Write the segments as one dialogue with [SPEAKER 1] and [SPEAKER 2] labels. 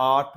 [SPEAKER 1] 8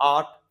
[SPEAKER 1] 8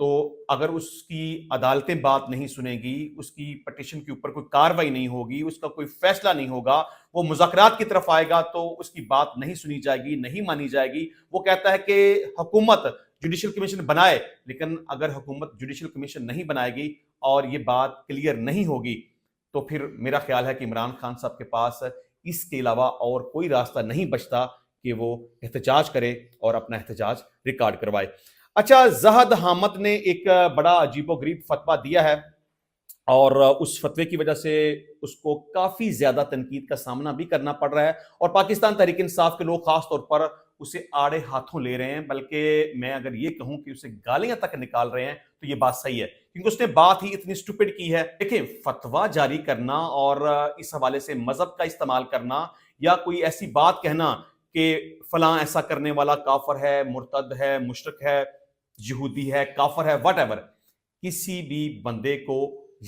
[SPEAKER 1] تو اگر اس کی عدالتیں بات نہیں سنیں گی، اس کی پٹیشن کے اوپر کوئی کاروائی نہیں ہوگی، اس کا کوئی فیصلہ نہیں ہوگا، وہ مذاکرات کی طرف آئے گا تو اس کی بات نہیں سنی جائے گی، نہیں مانی جائے گی۔ وہ کہتا ہے کہ حکومت جوڈیشل کمیشن بنائے، لیکن اگر حکومت جوڈیشل کمیشن نہیں بنائے گی اور یہ بات کلیئر نہیں ہوگی تو پھر میرا خیال ہے کہ عمران خان صاحب کے پاس اس کے علاوہ اور کوئی راستہ نہیں بچتا کہ وہ احتجاج کرے اور اپنا احتجاج ریکارڈ کروائے۔ اچھا، زہد حامد نے ایک بڑا عجیب و غریب فتویٰ دیا ہے اور اس فتوے کی وجہ سے اس کو کافی زیادہ تنقید کا سامنا بھی کرنا پڑ رہا ہے، اور پاکستان تحریک انصاف کے لوگ خاص طور پر اسے آڑے ہاتھوں لے رہے ہیں، بلکہ میں اگر یہ کہوں کہ اسے گالیاں تک نکال رہے ہیں تو یہ بات صحیح ہے، کیونکہ اس نے بات ہی اتنی سٹوپڈ کی ہے۔ دیکھیں، فتویٰ جاری کرنا اور اس حوالے سے مذہب کا استعمال کرنا یا کوئی ایسی بات کہنا کہ فلاں ایسا کرنے والا کافر ہے، مرتد ہے، مشرک ہے، یہودی ہے، کافر ہے، واٹ ایور، کسی بھی بندے کو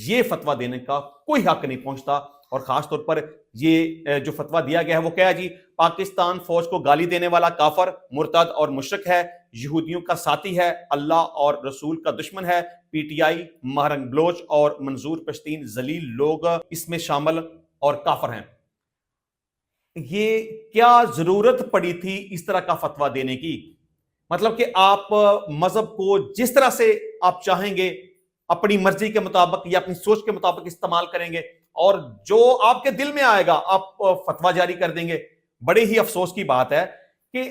[SPEAKER 1] یہ فتویٰ دینے کا کوئی حق نہیں پہنچتا۔ اور خاص طور پر یہ جو فتویٰ دیا گیا ہے وہ کیا ہے جی؟ پاکستان فوج کو گالی دینے والا کافر، مرتد اور مشرک ہے، یہودیوں کا ساتھی ہے، اللہ اور رسول کا دشمن ہے، پی ٹی آئی، مہرنگ بلوچ اور منظور پشتین ذلیل لوگ اس میں شامل اور کافر ہیں۔ یہ کیا ضرورت پڑی تھی اس طرح کا فتویٰ دینے کی؟ مطلب کہ آپ مذہب کو جس طرح سے آپ چاہیں گے اپنی مرضی کے مطابق یا اپنی سوچ کے مطابق استعمال کریں گے، اور جو آپ کے دل میں آئے گا آپ فتویٰ جاری کر دیں گے۔ بڑے ہی افسوس کی بات ہے کہ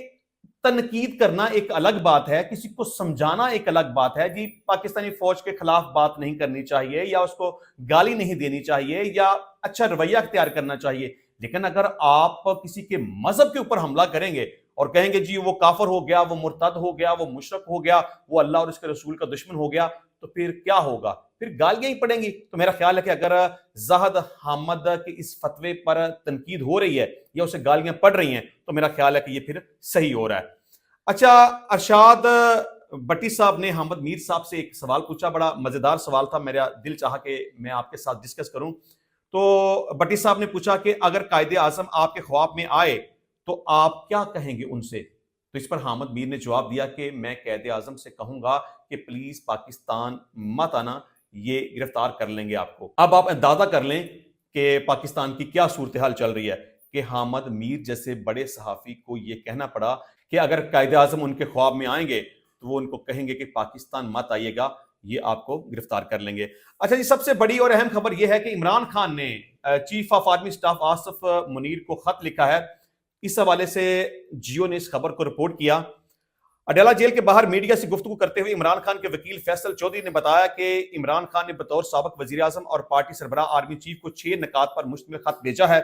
[SPEAKER 1] تنقید کرنا ایک الگ بات ہے، کسی کو سمجھانا ایک الگ بات ہے۔ جی، پاکستانی فوج کے خلاف بات نہیں کرنی چاہیے یا اس کو گالی نہیں دینی چاہیے یا اچھا رویہ اختیار کرنا چاہیے، لیکن اگر آپ کسی کے مذہب کے اوپر حملہ کریں گے اور کہیں گے جی وہ کافر ہو گیا، وہ مرتد ہو گیا، وہ مشرک ہو گیا، وہ اللہ اور اس کے رسول کا دشمن ہو گیا، تو پھر کیا ہوگا؟ پھر گالیاں ہی پڑیں گی۔ تو میرا خیال ہے کہ اگر زاہد حامد کے اس فتوے پر تنقید ہو رہی ہے یا اسے گالیاں پڑ رہی ہیں تو میرا خیال ہے کہ یہ پھر صحیح ہو رہا ہے۔ اچھا، ارشاد بٹی صاحب نے حامد میر صاحب سے ایک سوال پوچھا، بڑا مزیدار سوال تھا، میرا دل چاہا کہ میں آپ کے ساتھ ڈسکس کروں۔ تو بٹی صاحب نے پوچھا کہ اگر قائد اعظم آپ کے خواب میں آئے تو آپ کیا کہیں گے ان سے؟ تو اس پر حامد میر نے جواب دیا کہ میں قائد اعظم سے کہوں گا کہ پلیز پاکستان مت آنا، یہ گرفتار کر لیں گے آپ کو۔ اب آپ اندازہ کر لیں کہ پاکستان کی کیا صورتحال چل رہی ہے کہ حامد میر جیسے بڑے صحافی کو یہ کہنا پڑا کہ اگر قائد اعظم ان کے خواب میں آئیں گے تو وہ ان کو کہیں گے کہ پاکستان مت آئیے گا، یہ آپ کو گرفتار کر لیں گے۔ اچھا جی، سب سے بڑی اور اہم خبر یہ ہے کہ عمران خان نے chief of army staff Asif Munir کو خط لکھا ہے۔ اس حوالے سے جیو نے اس خبر کو رپورٹ کیا۔ اڈیالہ جیل کے باہر میڈیا سے گفتگو کرتے ہوئے عمران خان کے وکیل فیصل چودھری نے بتایا کہ عمران خان نے بطور سابق وزیر اعظم اور پارٹی سربراہ آرمی چیف کو 6 نکات پر مشتمل خط بھیجا ہے۔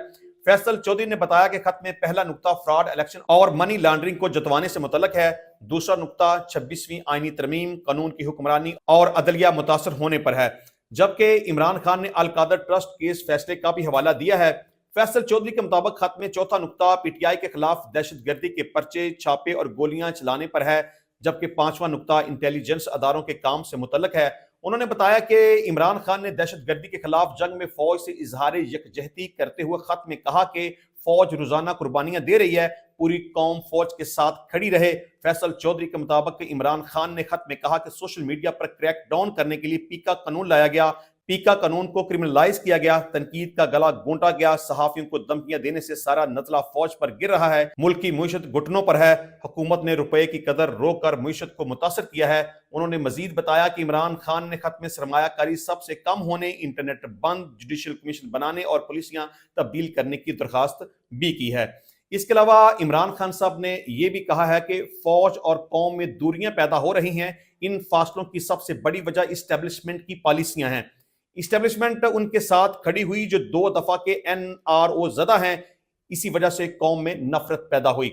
[SPEAKER 1] فیصل چودھری نے بتایا کہ خط میں پہلا نقطہ فراڈ الیکشن اور منی لانڈرنگ کو جتوانے سے متعلق ہے، دوسرا نقطہ 26ویں آئینی ترمیم، قانون کی حکمرانی اور عدلیہ متاثر ہونے پر ہے، جبکہ عمران خان نے القادر ٹرسٹ کیس فیصلے کا بھی حوالہ دیا ہے۔ فیصل چودھری کے مطابق خط میں چوتھا نقطہ پی ٹی آئی کے خلاف دہشت گردی کے پرچے، چھاپے اور گولیاں چلانے پر ہے، جبکہ پانچواں نقطہ انٹیلیجنس اداروں کے کام سے متعلق ہے۔ انہوں نے بتایا کہ عمران خان نے دہشت گردی کے خلاف جنگ میں فوج سے اظہار یکجہتی کرتے ہوئے خط میں کہا کہ فوج روزانہ قربانیاں دے رہی ہے، پوری قوم فوج کے ساتھ کھڑی رہے۔ فیصل چودھری کے مطابق عمران خان نے خط میں کہا کہ سوشل میڈیا پر کریک ڈاؤن کرنے کے لیے پیکا قانون لایا گیا، پیکا قانون کو کرمنلائز کیا گیا، تنقید کا گلا گھونٹا گیا، صحافیوں کو دھمکیاں دینے سے سارا نزلہ فوج پر گر رہا ہے، ملک کی معیشت گھٹنوں پر ہے، حکومت نے روپے کی قدر روک کر معیشت کو متاثر کیا ہے۔ انہوں نے مزید بتایا کہ عمران خان نے خط میں سرمایہ کاری سب سے کم ہونے، انٹرنیٹ بند، جوڈیشل کمیشن بنانے اور پالیسیاں تبدیل کرنے کی درخواست بھی کی ہے۔ اس کے علاوہ عمران خان صاحب نے یہ بھی کہا ہے کہ فوج اور قوم میں دوریاں پیدا ہو رہی ہیں، ان فاصلوں کی سب سے بڑی وجہ اسٹیبلشمنٹ کی پالیسیاں ہیں۔ اسٹیبلشمنٹ ان کے ساتھ کھڑی ہوئی جو 2 دفعہ کے این آر او زدہ ہیں، اسی وجہ سے قوم میں نفرت پیدا ہوئی۔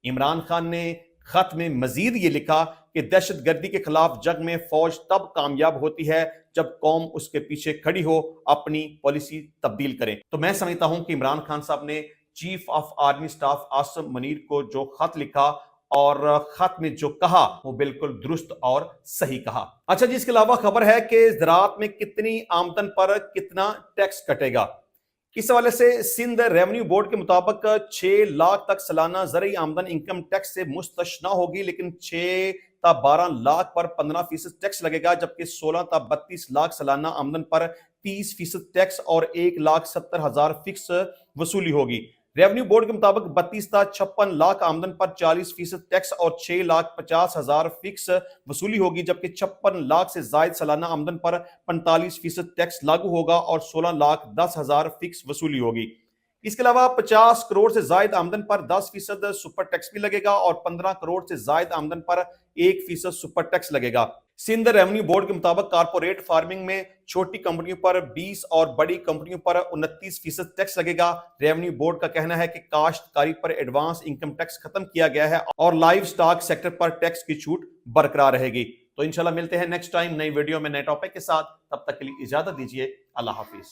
[SPEAKER 1] عمران خان نے خط میں مزید یہ لکھا کہ دہشت گردی کے خلاف جنگ میں فوج تب کامیاب ہوتی ہے جب قوم اس کے پیچھے کھڑی ہو، اپنی پالیسی تبدیل کریں۔ تو میں سمجھتا ہوں کہ عمران خان صاحب نے chief of army staff Asif Munir کو جو خط لکھا اور خط میں جو کہا وہ بالکل درست اور صحیح کہا۔ اچھا جی، اس کے علاوہ خبر ہے کہ زراعت میں کتنی آمدن پر کتنا ٹیکس کٹے گا۔ اس حوالے سے سندھ ریونیو بورڈ کے مطابق 6 لاکھ تک سالانہ زرعی آمدن انکم ٹیکس سے مستثنی ہوگی، لیکن 6 تا 12 لاکھ پر 15% ٹیکس لگے گا، جبکہ 16 تا 32 لاکھ سالانہ آمدن پر 30% ٹیکس اور 1,70,000 فکس وصولی ہوگی۔ ریونیو بورڈ کے مطابق 32 تا 56 لاکھ آمدن پر 40% ٹیکس اور 6,50,000 فکس وصولی ہوگی، جبکہ 56 لاکھ سے زائد سالانہ آمدن پر 45% ٹیکس لاگو ہوگا اور 16,10,000 فکس وصولی ہوگی۔ اس کے علاوہ 50 کروڑ سے زائد آمدن پر 10% سپر ٹیکس بھی لگے گا اور 15 کروڑ سے زائد آمدن پر 1% سپر ٹیکس لگے گا۔ سندھ ریونیو بورڈ کے مطابق کارپوریٹ فارمنگ میں چھوٹی کمپنیوں پر 20 اور بڑی کمپنیوں پر 29% ٹیکس لگے گا۔ ریونیو بورڈ کا کہنا ہے کہ کاشتکاری پر ایڈوانس انکم ٹیکس ختم کیا گیا ہے اور لائیو سٹاک سیکٹر پر ٹیکس کی چھوٹ برقرار رہے گی۔ تو انشاءاللہ ملتے ہیں نیکسٹ ٹائم نئی ویڈیو میں نئے ٹاپک کے ساتھ، تب تک کے لیے اجازت دیجیے، اللہ حافظ۔